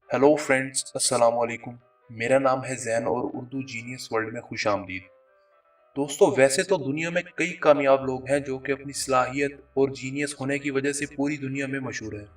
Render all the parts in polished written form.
Hello friends, अस्सलाम वालेकुम। मेरा नाम है जैन और उर्दू जीनियस वर्ल्ड में खुश आमदीद। दोस्तों, वैसे तो दुनिया में कई कामयाब लोग हैं जो कि अपनी सलाहियत और जीनियस होने की वजह से पूरी दुनिया में मशहूर हैं।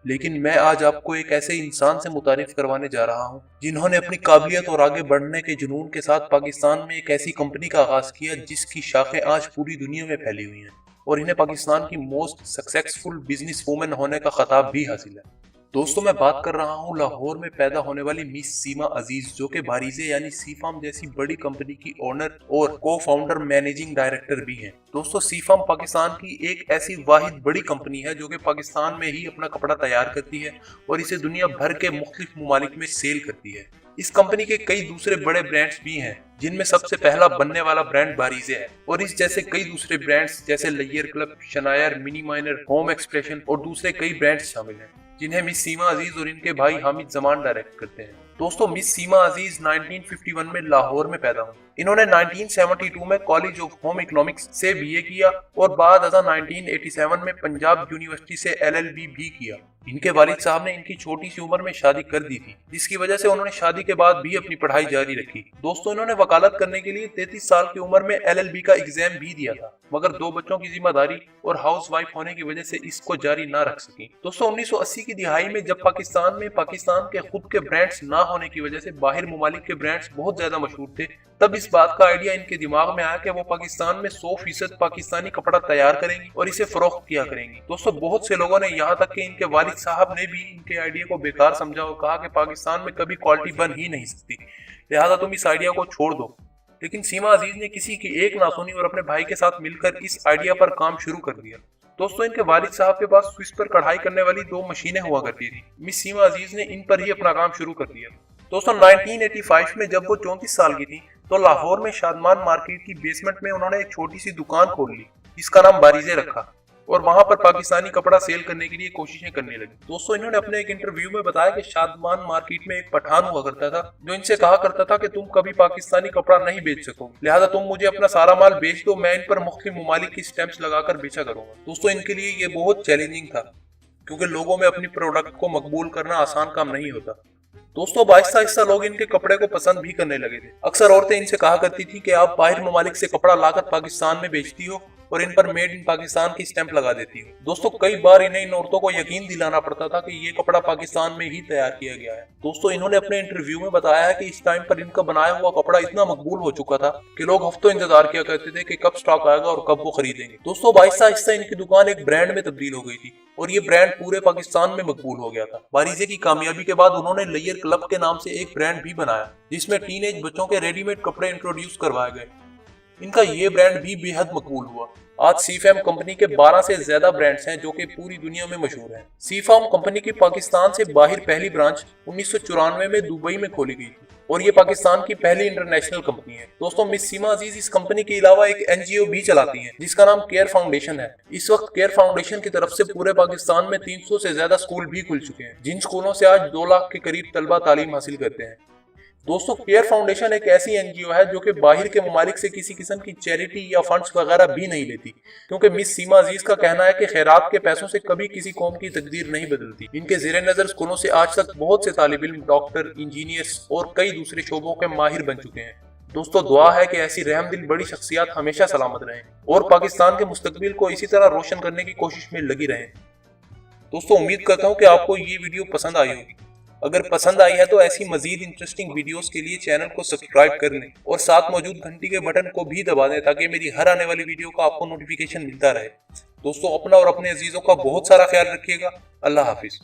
लेकिन मैं आज आपको एक ऐसे इंसान से मुतारिफ करवाने जा रहा हूं जिन्होंने अपनी काबिलियत और आगे बढ़ने के जुनून के साथ पाकिस्तान में एक ऐसी कंपनी का आगाज किया जिसकी शाखें आज पूरी दुनिया में फैली हुई हैं और इन्हें पाकिस्तान की मोस्ट सक्सेसफुल बिजनेस वूमेन होने का खिताब भी हासिल है। दोस्तों, मैं बात कर रहा हूँ लाहौर में पैदा होने वाली मिस सीमा अजीज, जो कि बारीजे यानी सीफाम जैसी बड़ी कंपनी की ओनर और को फाउंडर मैनेजिंग डायरेक्टर भी हैं। दोस्तों, सीफाम पाकिस्तान की एक ऐसी वाहिद बड़ी कंपनी है जो कि पाकिस्तान में ही अपना कपड़ा तैयार करती है और इसे दुनिया भर के मुख्तलिफ ममालिक में सेल करती है। इस कंपनी के कई दूसरे बड़े ब्रांड्स भी हैं, जिनमें सबसे पहला बनने वाला ब्रांड बारीजे है और इस जैसे कई दूसरे ब्रांड्स जैसे लेयर क्लब, शनायर, मिनी माइनर, होम एक्सप्रेशन और दूसरे कई ब्रांड्स शामिल हैं, जिन्हें मिस सीमा अजीज और इनके भाई हामिद जमान डायरेक्ट करते हैं। दोस्तों, मिस सीमा अजीज 1951 में लाहौर में पैदा हुई। इन्होंने 1972 में कॉलेज ऑफ होम इकोनॉमिक्स से बीए किया और बाद 1987 में पंजाब यूनिवर्सिटी से एलएलबी भी किया। इनके वालिद साहब ने इनकी छोटी सी उम्र में शादी कर दी थी, जिसकी वजह से उन्होंने शादी के बाद भी अपनी पढ़ाई जारी रखी। दोस्तों, इन्होंने वकालत करने के लिए 33 साल की उम्र में एलएलबी का एग्जाम भी दिया था, मगर 2 बच्चों की जिम्मेदारी और हाउस वाइफ होने की वजह से इसको जारी ना रख सकी। दोस्तों, 1980 की दिहाई में जब पाकिस्तान के खुद के ब्रांड्स ना होने की वजह से बाहर ममालिक के ब्रांड्स बहुत ज्यादा मशहूर थे, तब इस बात का आइडिया इनके दिमाग में आया कि वो पाकिस्तान में 100% पाकिस्तानी कपड़ा तैयार करेंगी और इसे फरोख्त किया करेंगी। दोस्तों, बहुत से लोगों ने यहाँ तक कि इनके वालिद साहब ने भी इनके आइडिया को बेकार समझा और कहा कि पाकिस्तान में कभी क्वालिटी बन ही नहीं सकती, लिहाजा तुम इस आइडिया को छोड़ दो। लेकिन सीमा अजीज ने किसी की एक ना सुनी और अपने भाई के साथ मिलकर इस आइडिया पर काम शुरू कर दिया। दोस्तों, इनके वालिद साहब के पास स्विच पर कढ़ाई करने वाली 2 मशीनें हुआ करती थी। मिस सीमा अजीज ने इन पर ही अपना काम शुरू कर दिया। दोस्तों, 1985 में जब वो 34 साल की थी तो लाहौर में शादमान मार्केट की बेसमेंट में उन्होंने एक छोटी सी दुकान खोल ली, जिसका नाम बारीजे रखा और वहां पर पाकिस्तानी कपड़ा सेल करने के लिए कोशिशें करने लगी। दोस्तों, इन्होंने अपने एक इंटरव्यू में बताया कि शादमान मार्केट में एक पठान हुआ करता था जो इनसे कहा करता था कि तुम कभी पाकिस्तानी कपड़ा नहीं बेच सकोगे, लिहाजा तुम मुझे अपना सारा माल बेच दो, मैं इन पर मुख्तलिफ ममालिक की स्टैंप्स लगाकर बेचा करूंगा। दोस्तों, इनके लिए ये बहुत चैलेंजिंग था क्योंकि लोगों में अपनी प्रोडक्ट को मकबूल करना आसान काम नहीं होता। दोस्तों, आहिस्ता आहिस्ता लोग इनके कपड़े को पसंद भी करने लगे थे। अक्सर औरतें इनसे कहा करती थी कि आप बाहर ममालिक से कपड़ा लाकर पाकिस्तान में बेचती हो और इन पर मेड इन पाकिस्तान की स्टैंप लगा देती हो। दोस्तों, कई बार इन्हें इन औरतों को यकीन दिलाना पड़ता था कि ये कपड़ा पाकिस्तान में ही तैयार किया गया है। दोस्तों, इन्होंने अपने इंटरव्यू में बताया है कि इस टाइम पर इनका बनाया हुआ कपड़ा इतना मकबूल हो चुका था कि लोग हफ्तों इंतजार किया करते थे कि कब स्टॉक आएगा और कब वो खरीदेंगे। दोस्तों, आहिस्ता आहिस्ता इनकी दुकान एक ब्रांड में तब्दील हो गई थी और ये ब्रांड पूरे पाकिस्तान में मकबूल हो गया था। बारीजे की कामयाबी के बाद उन्होंने लेयर क्लब के नाम से एक ब्रांड भी बनाया, जिसमें टीनेज बच्चों के रेडीमेड कपड़े इंट्रोड्यूस करवाए गए। इनका ये ब्रांड भी बेहद मकबूल हुआ। आज सीफाम कंपनी के 12 से ज्यादा ब्रांड्स हैं जो कि पूरी दुनिया में मशहूर हैं। सीफाम कंपनी की पाकिस्तान से बाहर पहली ब्रांच 1994 में दुबई में खोली गई थी और ये पाकिस्तान की पहली इंटरनेशनल कंपनी है। दोस्तों, मिस सीमा अजीज इस कंपनी के अलावा एक एनजीओ भी चलाती हैं जिसका नाम केयर फाउंडेशन है। इस वक्त केयर फाउंडेशन की तरफ से पूरे पाकिस्तान में 300 से ज्यादा स्कूल भी खुल चुके हैं, जिन स्कूलों से आज 2 लाख के करीब तलबा तालीम हासिल करते हैं। दोस्तों, केयर फाउंडेशन एक ऐसी एनजीओ है जो कि बाहर के ममालिक से किसी किस्म की चैरिटी या फंड्स वगैरह भी नहीं लेती, क्योंकि मिस सीमा अजीज का कहना है कि खैरात के पैसों से कभी किसी कौम की तकदीर नहीं बदलती। इनके ज़ेरे नज़र स्कूलों से आज तक बहुत से तालिब इल्म, डॉक्टर, इंजीनियर्स और कई दूसरे शोबों के माहिर बन चुके हैं। दोस्तों, दुआ है कि ऐसी रहमदिल बड़ी शख्सियात हमेशा सलामत रहें और पाकिस्तान के मुस्तकबिल को इसी तरह रोशन करने की कोशिश में लगी रहें। दोस्तों, उम्मीद करता हूँ कि आपको ये वीडियो पसंद आई होगी। अगर पसंद आई है तो ऐसी मजीद इंटरेस्टिंग वीडियोस के लिए चैनल को सब्सक्राइब कर लें और साथ मौजूद घंटी के बटन को भी दबा दें ताकि मेरी हर आने वाली वीडियो का आपको नोटिफिकेशन मिलता रहे। दोस्तों, अपना और अपने अजीजों का बहुत सारा ख्याल रखिएगा। अल्लाह हाफिज।